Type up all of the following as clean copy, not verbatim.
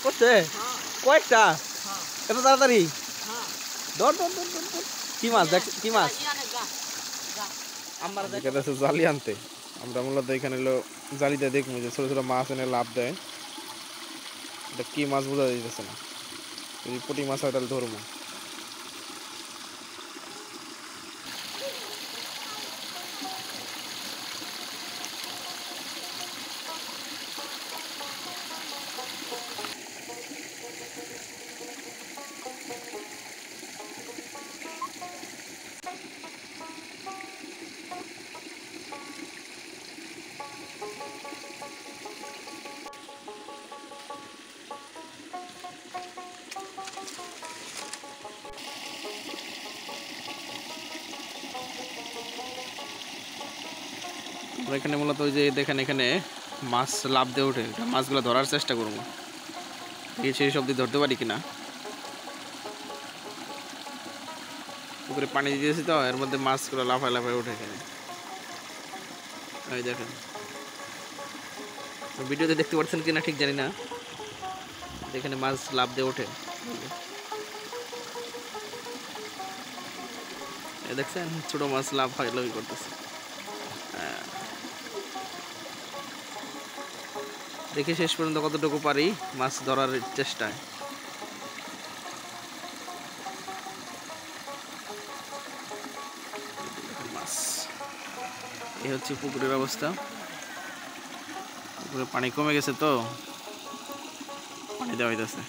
করছে কয়েকটা এত তাড়াতাড়ি ধর ধর ধর ধর ধর। কি মাছ দেখ কি মাছ আমার দেখাচ্ছে জালি আনতে। আমরা মূলত এখানে হলো জালিতে দেখবো যে ছোট ছোট মাছ এনে লাভ দেয়। এটা কি মাছ বোঝা যাইতেছে না, যদি পুঁটি মাছ হয় তাহলে ধরবো। আমরা এখানে মূলত ওই যে দেখেন এখানে মাছ লাভ দিয়ে ওঠে, মাছগুলো ধরার চেষ্টা করবো, দেখি সেই সব দিয়ে ধরতে পারি কিনা। পুকুরে পানি দিয়েছি তো, এর মধ্যে মাছগুলো লাফায় লাফায় ওঠে এখানে। এই দেখেন ভিডিওতে দেখতে পাচ্ছেন কিনা ঠিক জানি না, এখানে মাছ লাভ দিয়ে ওঠে। দেখছেন ছোট মাছ লাভ লাফি করতেছে। দেখি শেষ পর্যন্ত কতটুকু পারি মাছ ধরার চেষ্টায়। মাছ এই হচ্ছে পুকুরের অবস্থা। পুকুরে পানি কমে গেছে তো পানি দেওয়া হইতেছে।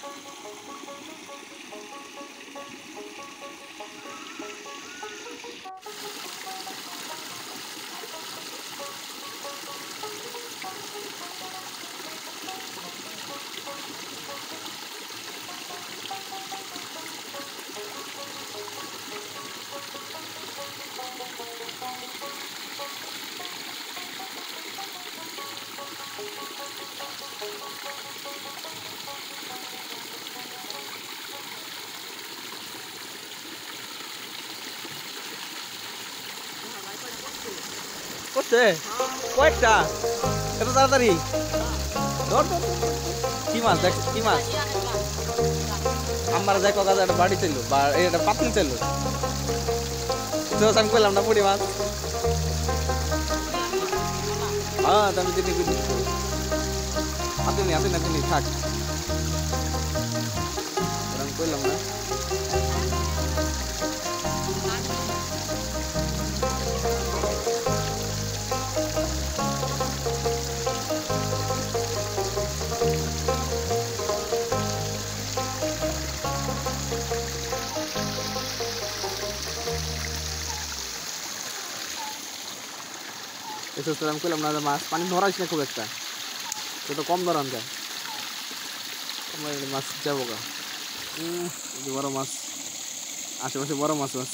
করছে কয়েকটা এত তাড়াতাড়ি ধর ধর ধর, ধর। কি মাছ দেখ কি মাছ আমার দেখো কাজ একটা বাড়ি ছিল বা এটা পাতনি ছিল আমি করলাম না পুরি মাছ। হ্যাঁ আমি দিদি দিদি আপনি আপনি থাক আমি করলাম না। আমি করলাম না মাছ পানি ধরাইস না খুব একটা, তো কম ধরান যায় মাছ যাবো গা। বড় মাছ আশেপাশে বড় মাছ মাছ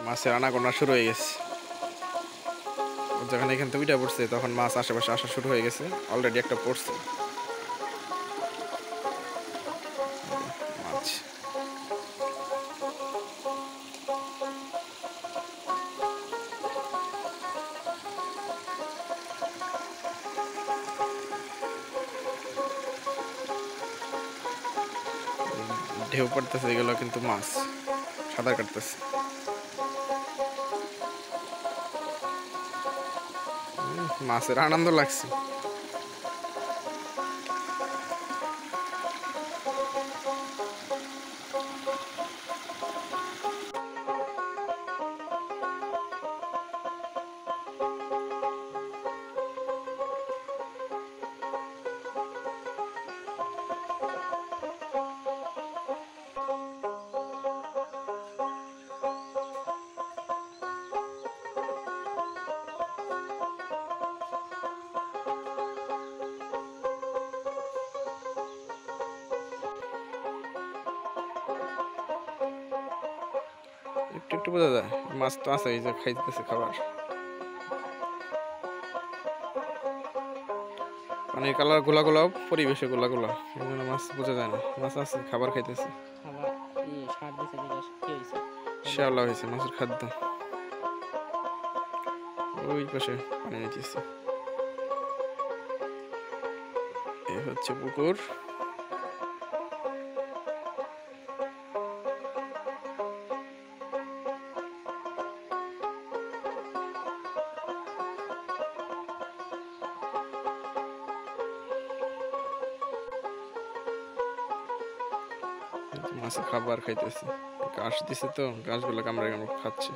মাছের আনাগোনা শুরু হয়ে গেছে। যখন এখান থেকে উঠে পড়ছে তখন মাছ আশেপাশে আসা শুরু হয়ে গেছে। অলরেডি একটা পড়ছে মাছ। ঢেউ পড়তেছে, এগুলো কিন্তু মাছ সাঁতার কাটতেছে। মাছের আনন্দ লাগছে। একটু একটু বোঝা যায় মাছ তো আছে, এই যে খাইতেছে খাবার। পানির কালার গোলা গোলা, পরিবেশে গোলা গোলা, এই জন্য মাছ বোঝা যায় না। মাছ আছে, খাবার খাইতেছে। শ্যাওলা হয়েছে মাছের খাদ্য। ওই পাশে পানি নিতেছে। এই হচ্ছে পুকুর। মাছে খাবার খাইতেছে, ঘাস দিছে তো, ঘাসগুলো কামড়ে কামড়ে খাচ্ছে।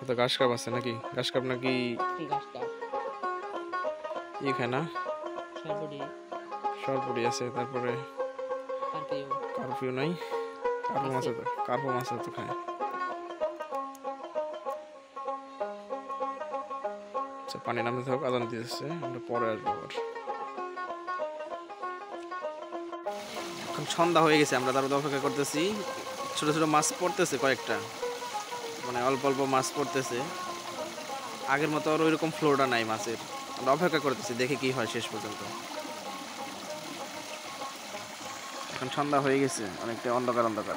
তো ঘাস কাপ আছে নাকি? ঘাস কাপ নাকি ই খায় না? সরপুরি আছে, তারপরে কারফিউ নাই, কার্পো মাছ তো, কার্পো মাছ তো খায়। আচ্ছা, পানি নামতে থাকুক, আদান দিতেছে, আমরা পরে আসবো আবার। এখন সন্ধ্যা হয়ে গেছে, আমরা তার অপেক্ষা করতেছি। ছোট ছোট মাছ পড়তেছে কয়েকটা, মানে অল্প অল্প মাছ পড়তেছে। আগের মতো আর ওইরকম ফ্লোটা নাই মাছের। আমরা অপেক্ষা করতেছি, দেখে কি হয় শেষ পর্যন্ত। এখন সন্ধ্যা হয়ে গেছে, অনেকটা অন্ধকার অন্ধকার।